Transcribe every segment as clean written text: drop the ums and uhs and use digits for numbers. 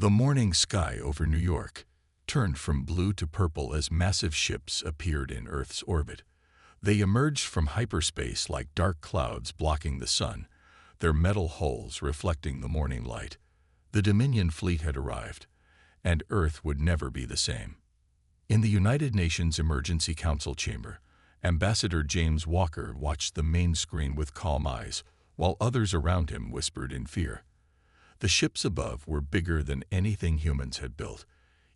The morning sky over New York turned from blue to purple as massive ships appeared in Earth's orbit. They emerged from hyperspace like dark clouds blocking the sun, their metal hulls reflecting the morning light. The Dominion fleet had arrived, and Earth would never be the same. In the United Nations Emergency Council chamber, Ambassador James Walker watched the main screen with calm eyes, while others around him whispered in fear. The ships above were bigger than anything humans had built,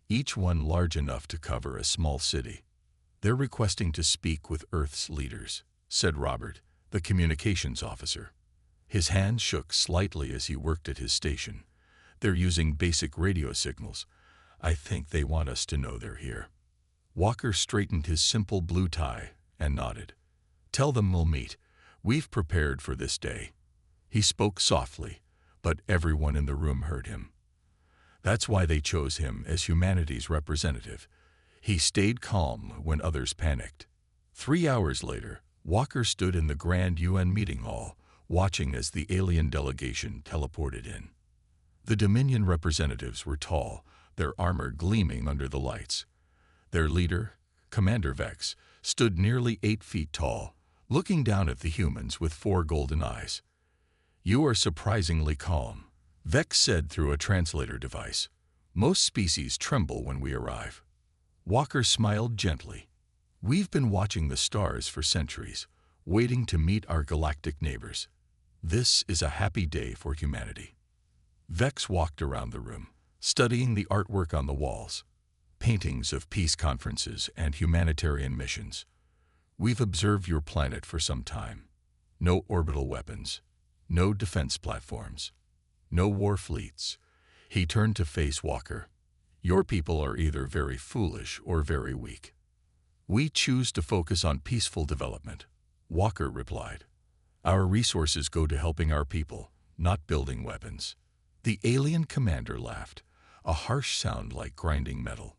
each one large enough to cover a small city. "They're requesting to speak with Earth's leaders," said Robert, the communications officer. His hand shook slightly as he worked at his station. "They're using basic radio signals. I think they want us to know they're here." Walker straightened his simple blue tie and nodded. "Tell them we'll meet. We've prepared for this day." He spoke softly, but everyone in the room heard him. That's why they chose him as humanity's representative. He stayed calm when others panicked. 3 hours later, Walker stood in the grand UN meeting hall, watching as the alien delegation teleported in. The Dominion representatives were tall, their armor gleaming under the lights. Their leader, Commander Vex, stood nearly 8 feet tall, looking down at the humans with 4 golden eyes. "You are surprisingly calm," Vex said through a translator device. "Most species tremble when we arrive." Walker smiled gently. "We've been watching the stars for centuries, waiting to meet our galactic neighbors. This is a happy day for humanity." Vex walked around the room, studying the artwork on the walls, paintings of peace conferences and humanitarian missions. "We've observed your planet for some time. No orbital weapons, no defense platforms, no war fleets." He turned to face Walker. "Your people are either very foolish or very weak." "We choose to focus on peaceful development," Walker replied. "Our resources go to helping our people, not building weapons." The alien commander laughed, a harsh sound like grinding metal.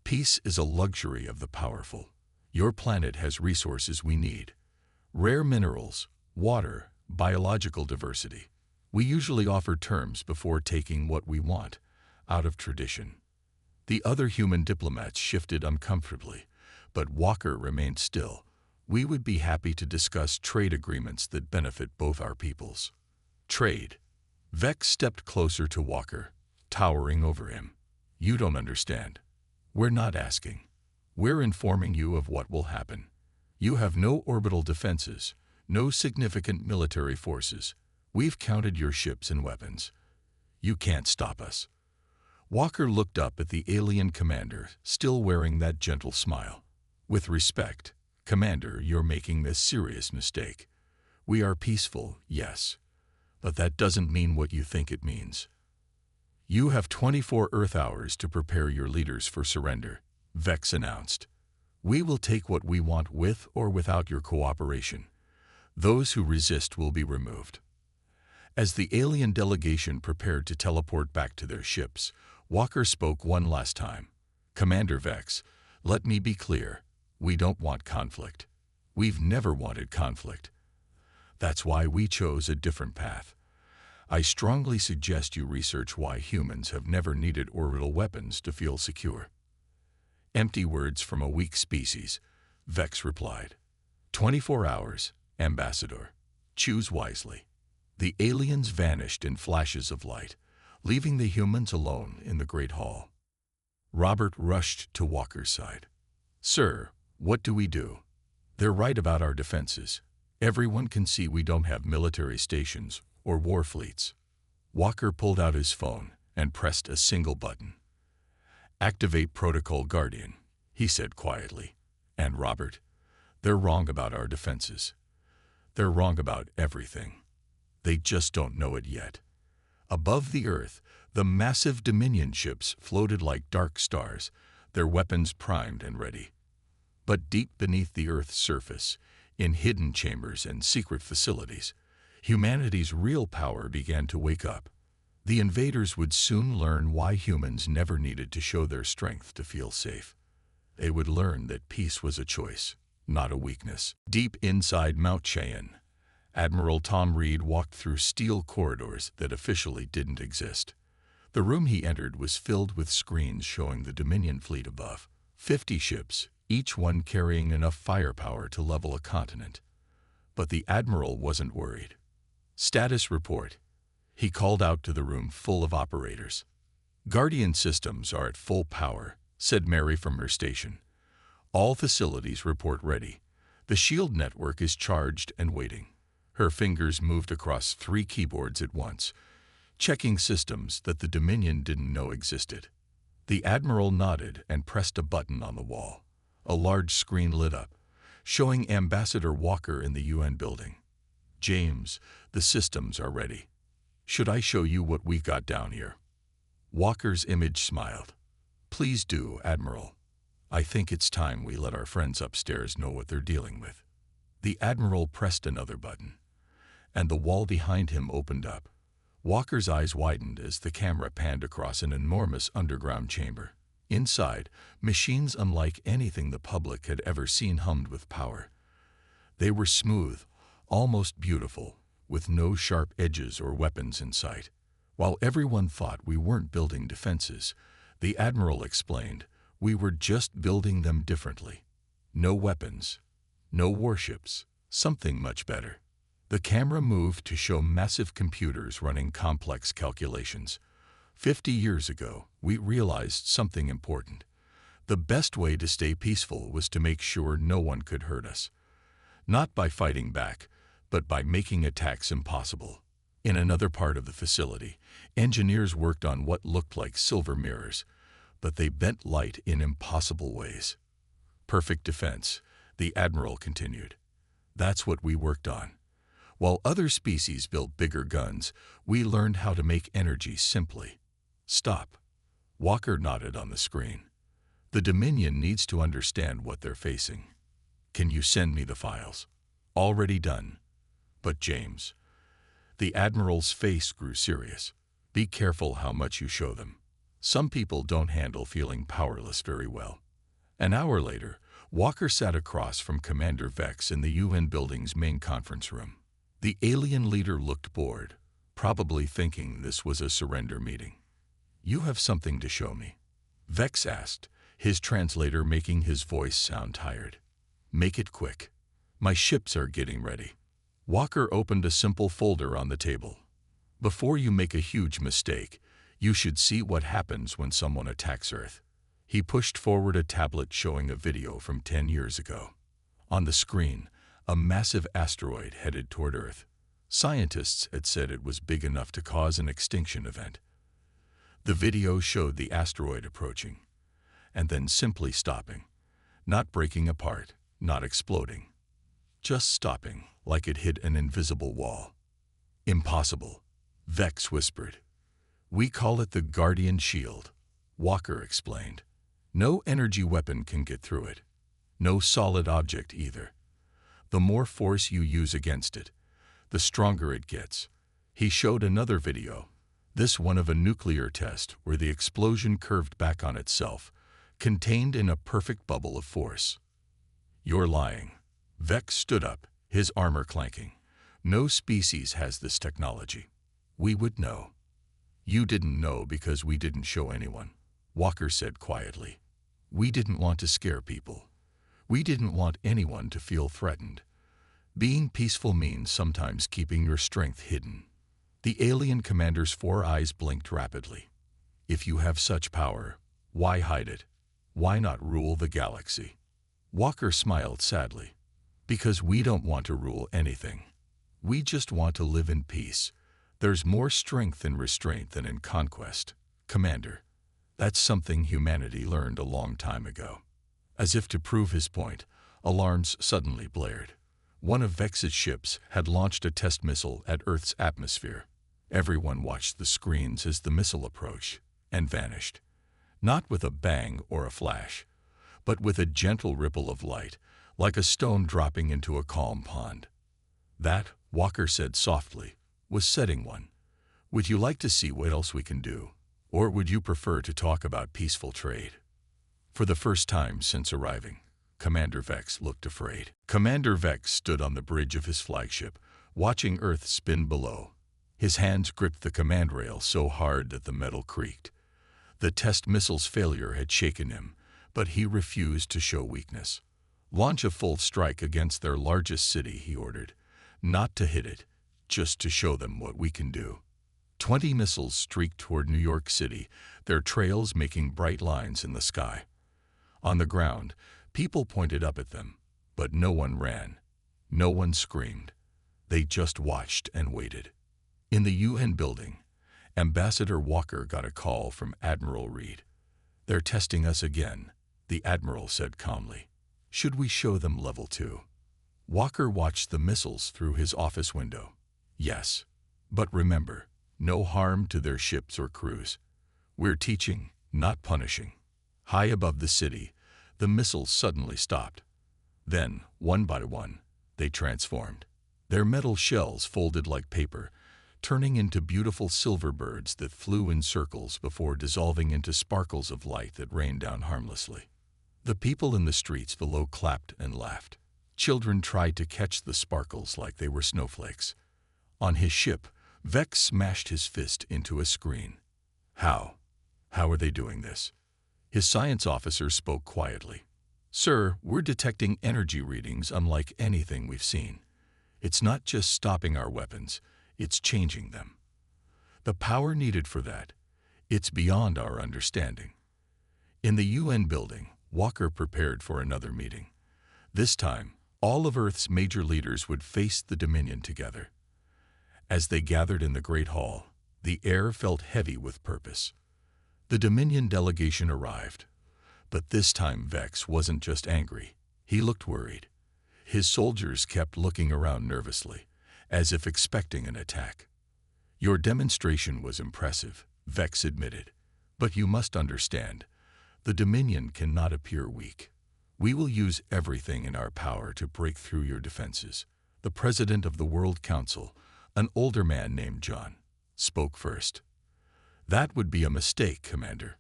"Peace is a luxury of the powerful. Your planet has resources we need. Rare minerals, water, biological diversity. We usually offer terms before taking what we want, out of tradition." The other human diplomats shifted uncomfortably, but Walker remained still. "We would be happy to discuss trade agreements that benefit both our peoples." "Trade?" Vex stepped closer to Walker, towering over him. "You don't understand. We're not asking. We're informing you of what will happen. You have no orbital defenses, no significant military forces. We've counted your ships and weapons. You can't stop us." Walker looked up at the alien commander, still wearing that gentle smile. "With respect, Commander, you're making a serious mistake. We are peaceful, yes, but that doesn't mean what you think it means. You have 24 Earth hours to prepare your leaders for surrender," Vex announced. "We will take what we want with or without your cooperation. Those who resist will be removed." As the alien delegation prepared to teleport back to their ships, Walker spoke one last time. "Commander Vex, let me be clear. We don't want conflict. We've never wanted conflict. That's why we chose a different path. I strongly suggest you research why humans have never needed orbital weapons to feel secure." "Empty words from a weak species," Vex replied. 24 hours, Ambassador. Choose wisely." The aliens vanished in flashes of light, leaving the humans alone in the great hall. Robert rushed to Walker's side. "Sir, what do we do? They're right about our defenses. Everyone can see we don't have military stations or war fleets." Walker pulled out his phone and pressed a single button. "Activate Protocol Guardian," he said quietly. "And Robert, they're wrong about our defenses. They're wrong about everything. They just don't know it yet." Above the Earth, the massive Dominion ships floated like dark stars, their weapons primed and ready. But deep beneath the Earth's surface, in hidden chambers and secret facilities, humanity's real power began to wake up. The invaders would soon learn why humans never needed to show their strength to feel safe. They would learn that peace was a choice, not a weakness. Deep inside Mount Cheyenne, Admiral Tom Reed walked through steel corridors that officially didn't exist. The room he entered was filled with screens showing the Dominion fleet above. 50 ships, each one carrying enough firepower to level a continent. But the Admiral wasn't worried. "Status report." He called out to the room full of operators. "Guardian systems are at full power," said Mary from her station. "All facilities report ready. The shield network is charged and waiting." Her fingers moved across 3 keyboards at once, checking systems that the Dominion didn't know existed. The Admiral nodded and pressed a button on the wall. A large screen lit up, showing Ambassador Walker in the UN building. "James, the systems are ready. Should I show you what we got down here?" Walker's image smiled. "Please do, Admiral. I think it's time we let our friends upstairs know what they're dealing with." The Admiral pressed another button, and the wall behind him opened up. Walker's eyes widened as the camera panned across an enormous underground chamber. Inside, machines unlike anything the public had ever seen hummed with power. They were smooth, almost beautiful, with no sharp edges or weapons in sight. While everyone thought we weren't building defenses, the Admiral explained, we were just building them differently. No weapons, no warships, something much better. The camera moved to show massive computers running complex calculations. 50 years ago, we realized something important. The best way to stay peaceful was to make sure no one could hurt us. Not by fighting back, but by making attacks impossible. In another part of the facility, engineers worked on what looked like silver mirrors, but they bent light in impossible ways. "Perfect defense," the Admiral continued. "That's what we worked on. While other species built bigger guns, we learned how to make energy simply." "Stop." Walker nodded on the screen. "The Dominion needs to understand what they're facing. Can you send me the files?" "Already done." "But James." The Admiral's face grew serious. "Be careful how much you show them. Some people don't handle feeling powerless very well." An hour later, Walker sat across from Commander Vex in the UN building's main conference room. The alien leader looked bored, probably thinking this was a surrender meeting. "You have something to show me?" Vex asked, his translator making his voice sound tired. "Make it quick. My ships are getting ready." Walker opened a simple folder on the table. "Before you make a huge mistake, you should see what happens when someone attacks Earth." He pushed forward a tablet showing a video from 10 years ago. On the screen, a massive asteroid headed toward Earth. Scientists had said it was big enough to cause an extinction event. The video showed the asteroid approaching, and then simply stopping, not breaking apart, not exploding. Just stopping, like it hit an invisible wall. "Impossible," Vex whispered. "We call it the Guardian Shield," Walker explained. "No energy weapon can get through it. No solid object either. The more force you use against it, the stronger it gets." He showed another video, this one of a nuclear test where the explosion curved back on itself, contained in a perfect bubble of force. "You're lying." Vex stood up, his armor clanking. "No species has this technology. We would know." "You didn't know because we didn't show anyone," Walker said quietly. "We didn't want to scare people. We didn't want anyone to feel threatened. Being peaceful means sometimes keeping your strength hidden." The alien commander's 4 eyes blinked rapidly. "If you have such power, why hide it? Why not rule the galaxy?" Walker smiled sadly. "Because we don't want to rule anything. We just want to live in peace. There's more strength in restraint than in conquest, Commander. That's something humanity learned a long time ago." As if to prove his point, alarms suddenly blared. One of Vex's ships had launched a test missile at Earth's atmosphere. Everyone watched the screens as the missile approached and vanished. Not with a bang or a flash, but with a gentle ripple of light, like a stone dropping into a calm pond. "That," Walker said softly, "was setting one. Would you like to see what else we can do? Or would you prefer to talk about peaceful trade?" For the first time since arriving, Commander Vex looked afraid. Commander Vex stood on the bridge of his flagship, watching Earth spin below. His hands gripped the command rail so hard that the metal creaked. The test missile's failure had shaken him, but he refused to show weakness. "Launch a full strike against their largest city," he ordered. "Not to hit it, just to show them what we can do." 20 missiles streaked toward New York City, their trails making bright lines in the sky. On the ground, people pointed up at them, but no one ran. No one screamed. They just watched and waited. In the UN building, Ambassador Walker got a call from Admiral Reed. "They're testing us again," the Admiral said calmly. "Should we show them level 2? Walker watched the missiles through his office window. "Yes. But remember, no harm to their ships or crews. We're teaching, not punishing." High above the city, the missiles suddenly stopped. Then, one by one, they transformed. Their metal shells folded like paper, turning into beautiful silver birds that flew in circles before dissolving into sparkles of light that rained down harmlessly. The people in the streets below clapped and laughed. Children tried to catch the sparkles like they were snowflakes. On his ship, Vex smashed his fist into a screen. How are they doing this?" His science officer spoke quietly. "Sir, we're detecting energy readings unlike anything we've seen. It's not just stopping our weapons, it's changing them. The power needed for that, it's beyond our understanding." In the UN building, Walker prepared for another meeting. This time, all of Earth's major leaders would face the Dominion together. As they gathered in the Great Hall, the air felt heavy with purpose. The Dominion delegation arrived, but this time Vex wasn't just angry, he looked worried. His soldiers kept looking around nervously, as if expecting an attack. "Your demonstration was impressive," Vex admitted, "but you must understand, the Dominion cannot appear weak. We will use everything in our power to break through your defenses." The president of the World Council, an older man named John, spoke first. "That would be a mistake, Commander.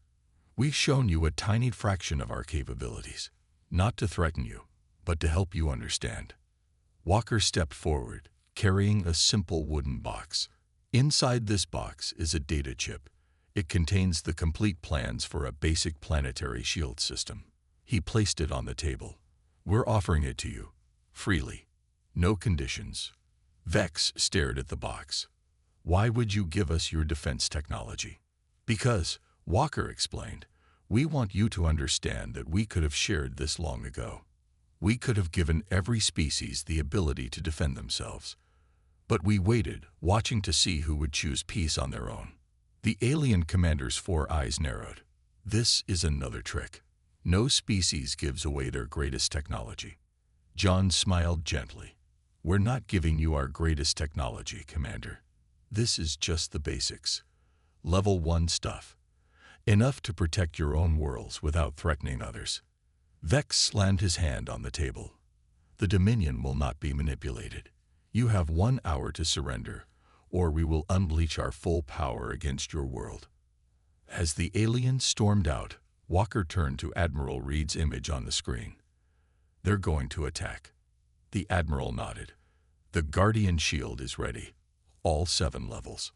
We've shown you a tiny fraction of our capabilities, not to threaten you, but to help you understand." Walker stepped forward, carrying a simple wooden box. Inside this box is a data chip. It contains the complete plans for a basic planetary shield system. He placed it on the table. "We're offering it to you, freely. No conditions." Vex stared at the box. "Why would you give us your defense technology?" "Because," Walker explained, "we want you to understand that we could have shared this long ago. We could have given every species the ability to defend themselves. But we waited, watching to see who would choose peace on their own." The alien commander's 4 eyes narrowed. "This is another trick. No species gives away their greatest technology." John smiled gently. "We're not giving you our greatest technology, Commander. This is just the basics. Level 1 stuff. Enough to protect your own worlds without threatening others." Vex slammed his hand on the table. "The Dominion will not be manipulated. You have 1 hour to surrender, or we will unleash our full power against your world." As the aliens stormed out, Walker turned to Admiral Reed's image on the screen. "They're going to attack." The Admiral nodded. "The Guardian shield is ready. All 7 levels."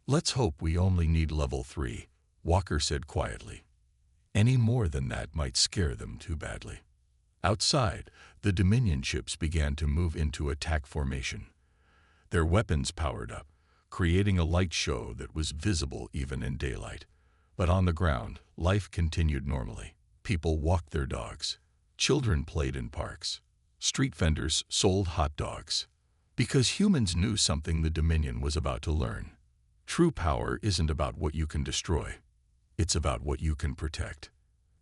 "Let's hope we only need level 3, Walker said quietly. "Any more than that might scare them too badly." Outside, the Dominion ships began to move into attack formation. Their weapons powered up, creating a light show that was visible even in daylight. But on the ground, life continued normally. People walked their dogs. Children played in parks. Street vendors sold hot dogs. Because humans knew something the Dominion was about to learn. True power isn't about what you can destroy. It's about what you can protect.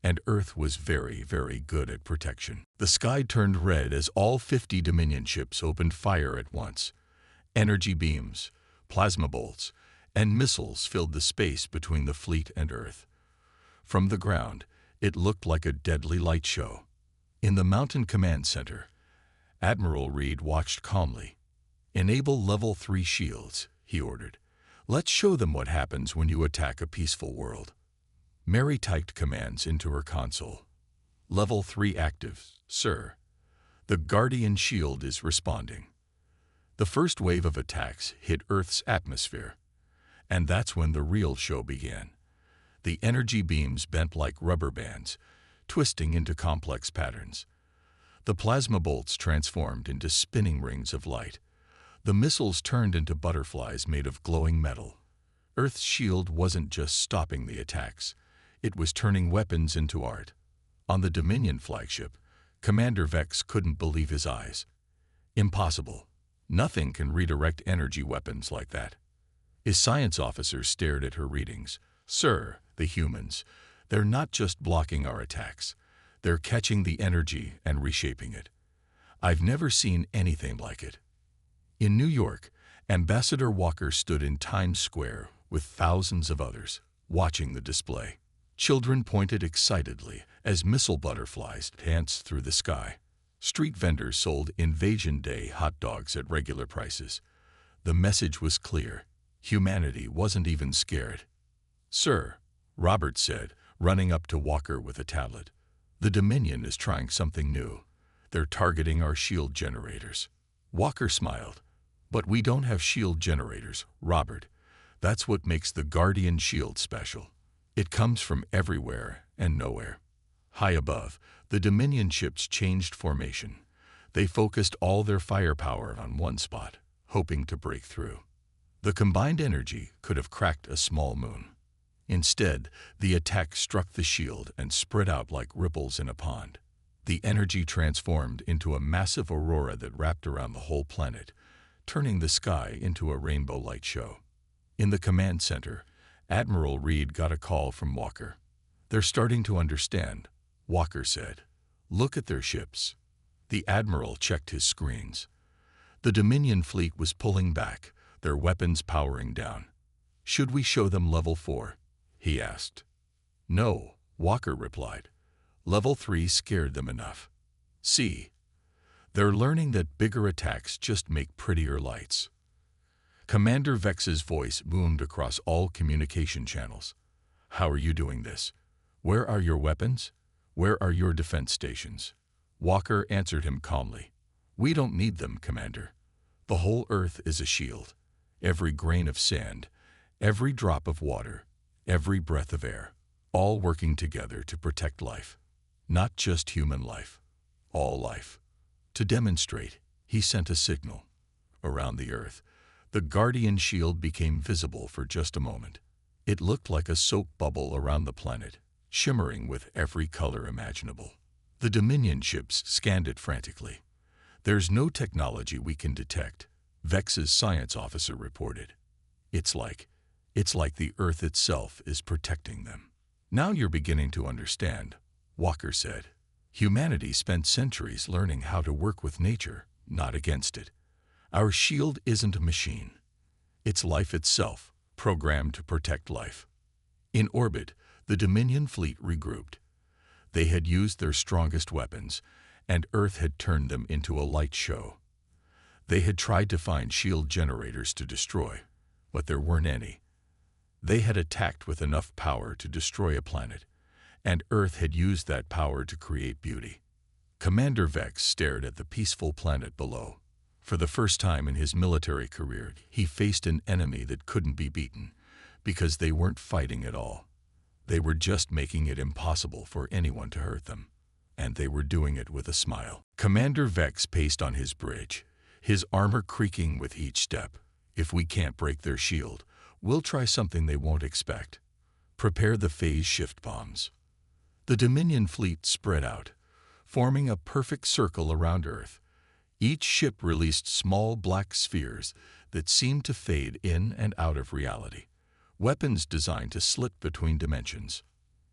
And Earth was very, very good at protection. The sky turned red as all 50 Dominion ships opened fire at once. Energy beams, plasma bolts, and missiles filled the space between the fleet and Earth. From the ground, it looked like a deadly light show. In the Mountain Command Center, Admiral Reed watched calmly. "Enable level 3 shields," he ordered. "Let's show them what happens when you attack a peaceful world." Mary typed commands into her console. "Level 3 active, sir. The Guardian shield is responding." The first wave of attacks hit Earth's atmosphere, and that's when the real show began. The energy beams bent like rubber bands, twisting into complex patterns. The plasma bolts transformed into spinning rings of light. The missiles turned into butterflies made of glowing metal. Earth's shield wasn't just stopping the attacks, it was turning weapons into art. On the Dominion flagship, Commander Vex couldn't believe his eyes. Impossible. Nothing can redirect energy weapons like that. His science officer stared at her readings. Sir, the humans, they're not just blocking our attacks. They're catching the energy and reshaping it. I've never seen anything like it. In New York, Ambassador Walker stood in Times Square with thousands of others, watching the display. Children pointed excitedly as missile butterflies danced through the sky. Street vendors sold Invasion Day hot dogs at regular prices. The message was clear. Humanity wasn't even scared. Sir, Robert said, running up to Walker with a tablet. The Dominion is trying something new. They're targeting our shield generators. Walker smiled. But we don't have shield generators, Robert. That's what makes the Guardian shield special. It comes from everywhere and nowhere. High above, the Dominion ships changed formation. They focused all their firepower on one spot, hoping to break through. The combined energy could have cracked a small moon. Instead, the attack struck the shield and spread out like ripples in a pond. The energy transformed into a massive aurora that wrapped around the whole planet, turning the sky into a rainbow light show. In the command center, Admiral Reed got a call from Walker. They're starting to understand, Walker said. Look at their ships. The Admiral checked his screens. The Dominion fleet was pulling back, their weapons powering down. Should we show them level 4? He asked. No, Walker replied. Level 3 scared them enough. See, they're learning that bigger attacks just make prettier lights. Commander Vex's voice boomed across all communication channels. How are you doing this? Where are your weapons? Where are your defense stations? Walker answered him calmly. We don't need them, Commander. The whole Earth is a shield. Every grain of sand, every drop of water, every breath of air, all working together to protect life. Not just human life, all life. To demonstrate, he sent a signal. Around the Earth, the Guardian shield became visible for just a moment. It looked like a soap bubble around the planet, shimmering with every color imaginable. The Dominion ships scanned it frantically. There's no technology we can detect, Vex's science officer reported. It's like the Earth itself is protecting them. Now you're beginning to understand, Walker said. Humanity spent centuries learning how to work with nature, not against it. Our shield isn't a machine. It's life itself, programmed to protect life. In orbit, the Dominion fleet regrouped. They had used their strongest weapons, and Earth had turned them into a light show. They had tried to find shield generators to destroy, but there weren't any. They had attacked with enough power to destroy a planet, and Earth had used that power to create beauty. Commander Vex stared at the peaceful planet below. For the first time in his military career, he faced an enemy that couldn't be beaten, because they weren't fighting at all. They were just making it impossible for anyone to hurt them, and they were doing it with a smile. Commander Vex paced on his bridge, his armor creaking with each step. If we can't break their shield, we'll try something they won't expect. Prepare the phase shift bombs. The Dominion fleet spread out, forming a perfect circle around Earth. Each ship released small black spheres that seemed to fade in and out of reality, weapons designed to slit between dimensions.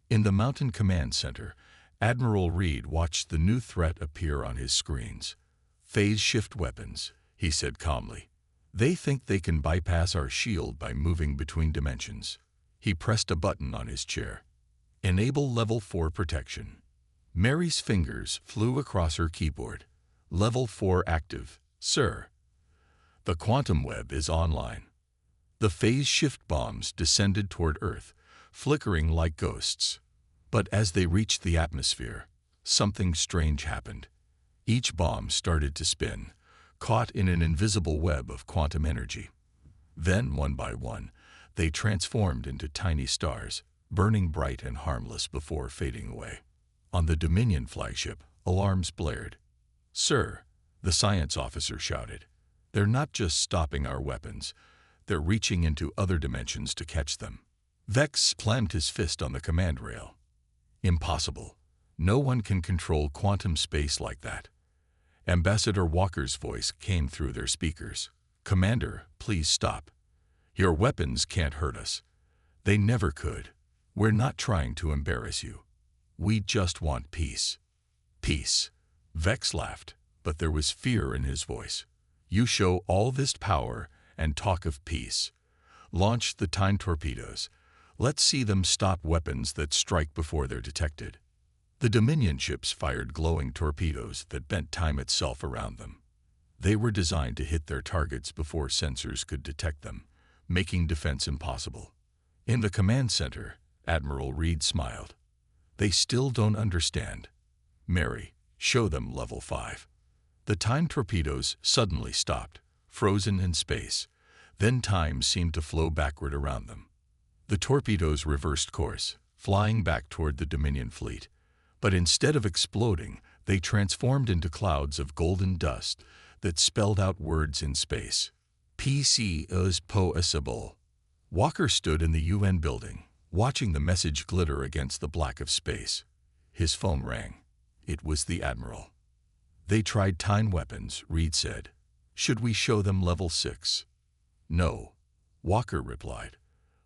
In the Mountain Command Center, Admiral Reed watched the new threat appear on his screens. Phase shift weapons, he said calmly. They think they can bypass our shield by moving between dimensions. He pressed a button on his chair. Enable level 4 protection. Mary's fingers flew across her keyboard. Level 4 active, sir. The quantum web is online. The phase shift bombs descended toward Earth, flickering like ghosts. But as they reached the atmosphere, something strange happened. Each bomb started to spin, caught in an invisible web of quantum energy. Then, one by one, they transformed into tiny stars, burning bright and harmless before fading away. On the Dominion flagship, alarms blared. "Sir," the science officer shouted, "they're not just stopping our weapons, they're reaching into other dimensions to catch them." Vex slammed his fist on the command rail. "Impossible. No one can control quantum space like that." Ambassador Walker's voice came through their speakers. "Commander, please stop. Your weapons can't hurt us. They never could. We're not trying to embarrass you. We just want peace." "Peace." Vex laughed, but there was fear in his voice. "You show all this power and talk of peace. Launch the time torpedoes. Let's see them stop weapons that strike before they're detected." The Dominion ships fired glowing torpedoes that bent time itself around them. They were designed to hit their targets before sensors could detect them, making defense impossible. In the command center, Admiral Reed smiled. "They still don't understand. Mary, show them level 5. The time torpedoes suddenly stopped, frozen in space. Then time seemed to flow backward around them. The torpedoes reversed course, flying back toward the Dominion fleet. But instead of exploding, they transformed into clouds of golden dust that spelled out words in space. "PC is possible." Walker stood in the UN building, watching the message glitter against the black of space. His phone rang. It was the Admiral. "They tried time weapons," Reed said. "Should we show them level 6? "No," Walker replied.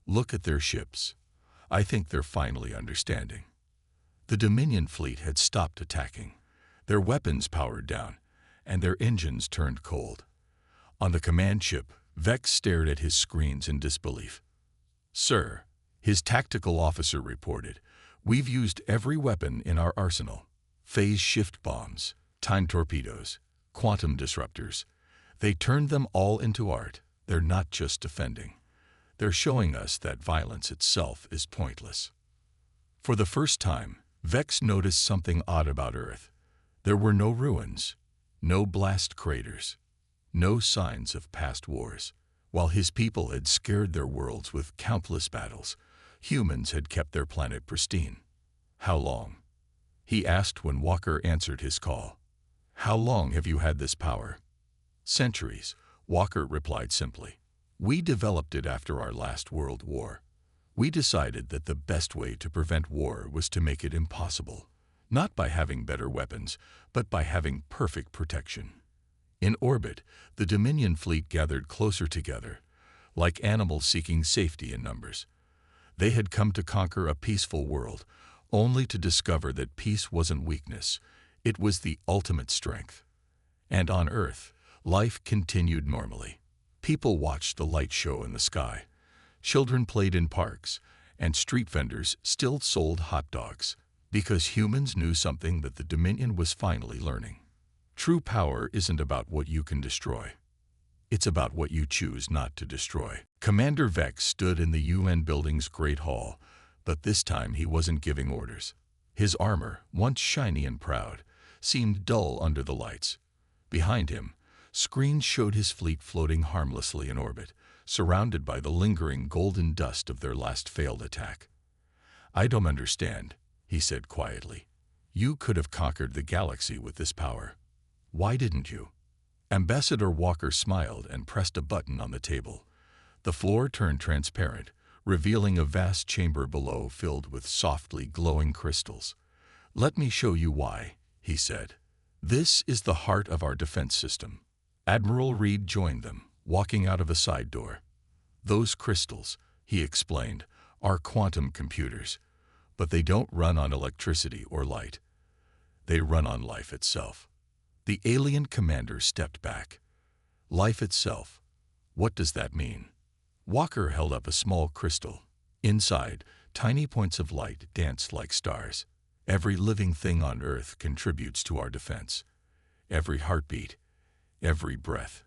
"Look at their ships. I think they're finally understanding." The Dominion fleet had stopped attacking. Their weapons powered down, and their engines turned cold. On the command ship, Vex stared at his screens in disbelief. "Sir," his tactical officer reported, "we've used every weapon in our arsenal. Phase shift bombs, time torpedoes, quantum disruptors. They turned them all into art. They're not just defending. They're showing us that violence itself is pointless." For the first time, Vex noticed something odd about Earth. There were no ruins, no blast craters, no signs of past wars. While his people had scared their worlds with countless battles, humans had kept their planet pristine. "How long?" he asked when Walker answered his call. "How long have you had this power?" "Centuries," Walker replied simply. "We developed it after our last World War. We decided that the best way to prevent war was to make it impossible, not by having better weapons, but by having perfect protection." In orbit, the Dominion fleet gathered closer together, like animals seeking safety in numbers. They had come to conquer a peaceful world, only to discover that peace wasn't weakness, it was the ultimate strength. And on Earth, life continued normally. People watched the light show in the sky. Children played in parks, and street vendors still sold hot dogs, because humans knew something that the Dominion was finally learning. True power isn't about what you can destroy. It's about what you choose not to destroy. Commander Vex stood in the UN building's Great Hall, but this time he wasn't giving orders. His armor, once shiny and proud, seemed dull under the lights. Behind him, screens showed his fleet floating harmlessly in orbit, surrounded by the lingering golden dust of their last failed attack. "I don't understand," he said quietly. "You could have conquered the galaxy with this power. Why didn't you?" Ambassador Walker smiled and pressed a button on the table. The floor turned transparent, revealing a vast chamber below filled with softly glowing crystals. "Let me show you why," he said. "This is the heart of our defense system." Admiral Reed joined them, walking out of a side door. "Those crystals," he explained, "are quantum computers, but they don't run on electricity or light. They run on life itself." The alien commander stepped back. "Life itself? What does that mean?" Walker held up a small crystal. Inside, tiny points of light danced like stars. "Every living thing on Earth contributes to our defense. Every heartbeat, every breath.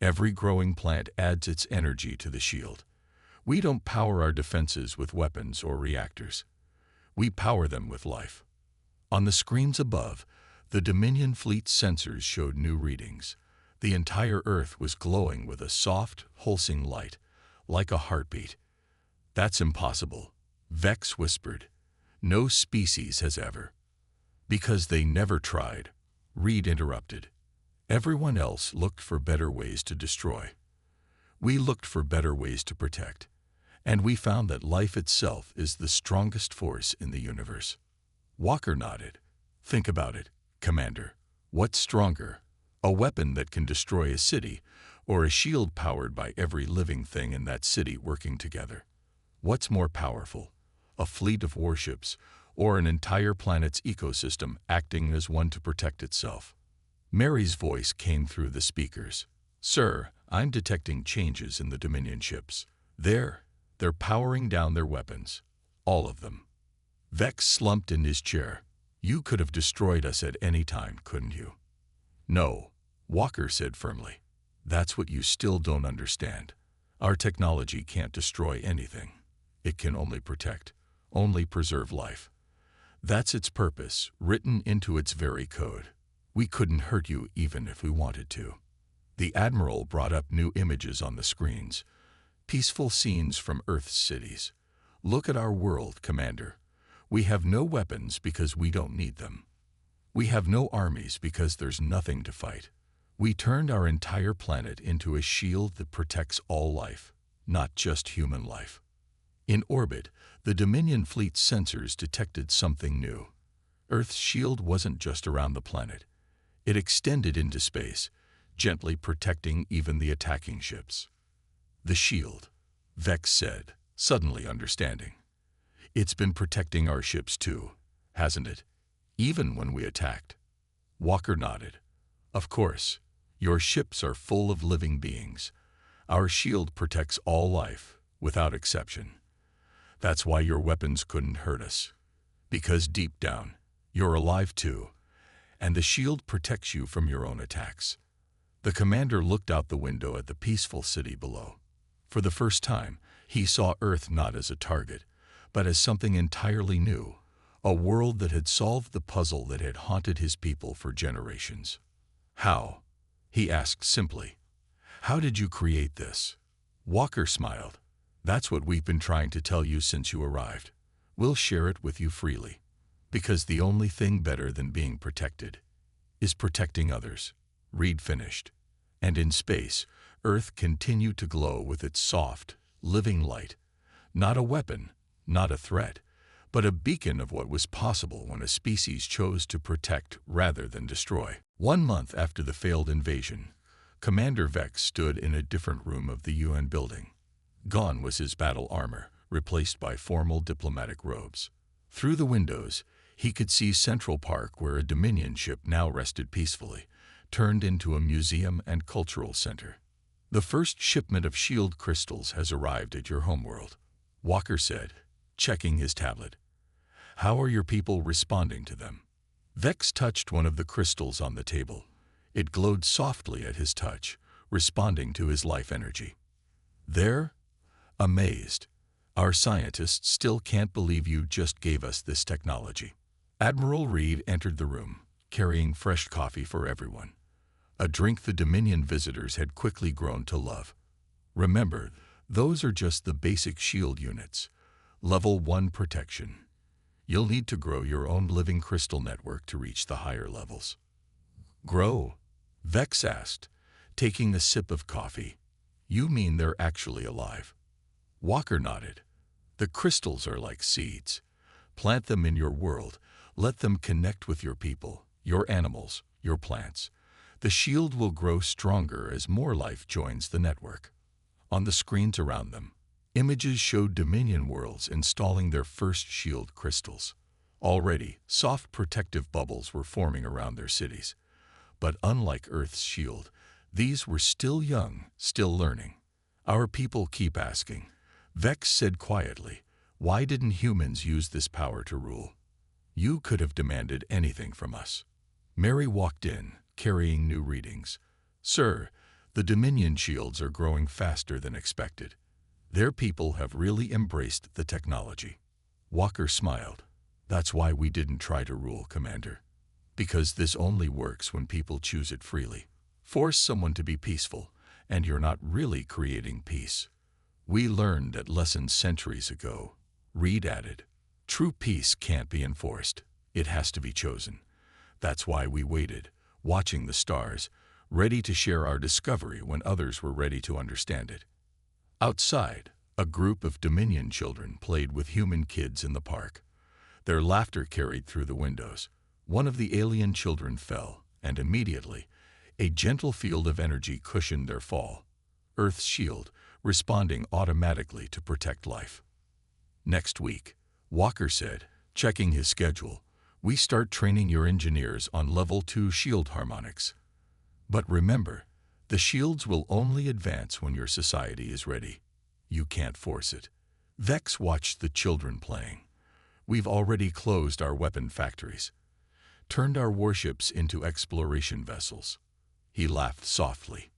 Every growing plant adds its energy to the shield. We don't power our defenses with weapons or reactors. We power them with life." On the screens above, the Dominion fleet sensors showed new readings. The entire Earth was glowing with a soft, pulsing light, like a heartbeat. "That's impossible," Vex whispered. "No species has ever." "Because they never tried," Reed interrupted. "Everyone else looked for better ways to destroy. We looked for better ways to protect. And we found that life itself is the strongest force in the universe." Walker nodded. "Think about it, Commander. What's stronger? A weapon that can destroy a city, or a shield powered by every living thing in that city working together? What's more powerful? A fleet of warships, or an entire planet's ecosystem acting as one to protect itself?" Mary's voice came through the speakers. "Sir, I'm detecting changes in the Dominion ships. They're powering down their weapons. All of them." Vex slumped in his chair. "You could have destroyed us at any time, couldn't you?" "No," Walker said firmly. "That's what you still don't understand. Our technology can't destroy anything. It can only protect, only preserve life. That's its purpose, written into its very code. We couldn't hurt you even if we wanted to." The Admiral brought up new images on the screens. Peaceful scenes from Earth's cities. "Look at our world, Commander. We have no weapons because we don't need them. We have no armies because there's nothing to fight. We turned our entire planet into a shield that protects all life, not just human life." In orbit, the Dominion fleet's sensors detected something new. Earth's shield wasn't just around the planet. It extended into space, gently protecting even the attacking ships. "The shield," Vex said, suddenly understanding. "It's been protecting our ships too, hasn't it? Even when we attacked." Walker nodded. "Of course, your ships are full of living beings. Our shield protects all life, without exception. That's why your weapons couldn't hurt us. Because deep down, you're alive too, and the shield protects you from your own attacks." The commander looked out the window at the peaceful city below. For the first time, he saw Earth not as a target, but as something entirely new, a world that had solved the puzzle that had haunted his people for generations. "How?" he asked simply. "How did you create this?" Walker smiled. "That's what we've been trying to tell you since you arrived. We'll share it with you freely. Because the only thing better than being protected is protecting others," Reed finished. And in space, Earth continued to glow with its soft, living light. Not a weapon, not a threat, but a beacon of what was possible when a species chose to protect rather than destroy. 1 month after the failed invasion, Commander Vex stood in a different room of the UN building. Gone was his battle armor, replaced by formal diplomatic robes. Through the windows, he could see Central Park, where a Dominion ship now rested peacefully, turned into a museum and cultural center. "The first shipment of shield crystals has arrived at your homeworld," Walker said, checking his tablet. "How are your people responding to them?" Vex touched one of the crystals on the table. It glowed softly at his touch, responding to his life energy. "They're amazed. Our scientists still can't believe you just gave us this technology." Admiral Reed entered the room, carrying fresh coffee for everyone. A drink the Dominion visitors had quickly grown to love. "Remember, those are just the basic shield units. Level 1 protection. You'll need to grow your own living crystal network to reach the higher levels." "Grow?" Vex asked, taking a sip of coffee. "You mean they're actually alive?" Walker nodded. "The crystals are like seeds. Plant them in your world. Let them connect with your people, your animals, your plants. The shield will grow stronger as more life joins the network." On the screens around them, images showed Dominion worlds installing their first shield crystals. Already, soft protective bubbles were forming around their cities. But unlike Earth's shield, these were still young, still learning. "Our people keep asking," Vex said quietly, "why didn't humans use this power to rule? You could have demanded anything from us." Mary walked in, carrying new readings. "Sir, the Dominion shields are growing faster than expected. Their people have really embraced the technology." Walker smiled. "That's why we didn't try to rule, Commander. Because this only works when people choose it freely. Force someone to be peaceful, and you're not really creating peace. We learned that lesson centuries ago. Reed added, "True peace can't be enforced. It has to be chosen." That's why we waited, watching the stars, ready to share our discovery when others were ready to understand it. Outside, a group of Dominion children played with human kids in the park. Their laughter carried through the windows. One of the alien children fell, and immediately, a gentle field of energy cushioned their fall. Earth's shield, responding automatically to protect life. "Next week," Walker said, checking his schedule, "we start training your engineers on Level 2 shield harmonics. But remember, the shields will only advance when your society is ready. You can't force it." Vex watched the children playing. "We've already closed our weapon factories, turned our warships into exploration vessels." He laughed softly.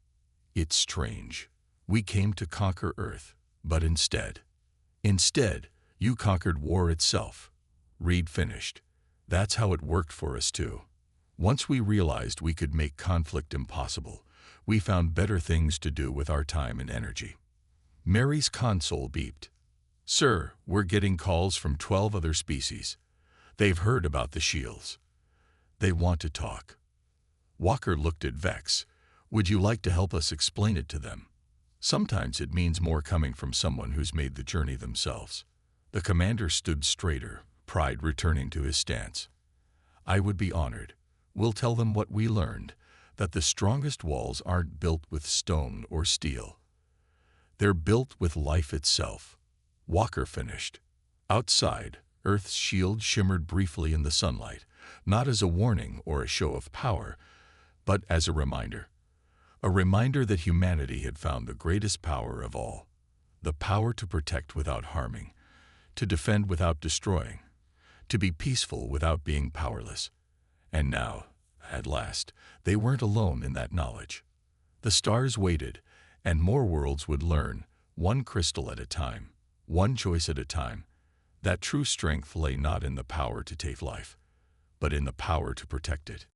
"It's strange. We came to conquer Earth, but instead, you conquered war itself." Reed finished. "That's how it worked for us too. Once we realized we could make conflict impossible, we found better things to do with our time and energy." Mary's console beeped. "Sir, we're getting calls from 12 other species. They've heard about the shields. They want to talk." Walker looked at Vex. "Would you like to help us explain it to them? Sometimes it means more coming from someone who's made the journey themselves." The commander stood straighter, pride returning to his stance. "I would be honored. We'll tell them what we learned, that the strongest walls aren't built with stone or steel. They're built with life itself." Walker finished. Outside, Earth's shield shimmered briefly in the sunlight, not as a warning or a show of power, but as a reminder. A reminder that humanity had found the greatest power of all. The power to protect without harming, to defend without destroying, to be peaceful without being powerless. And now, at last, they weren't alone in that knowledge. The stars waited, and more worlds would learn, one crystal at a time, one choice at a time, that true strength lay not in the power to take life, but in the power to protect it.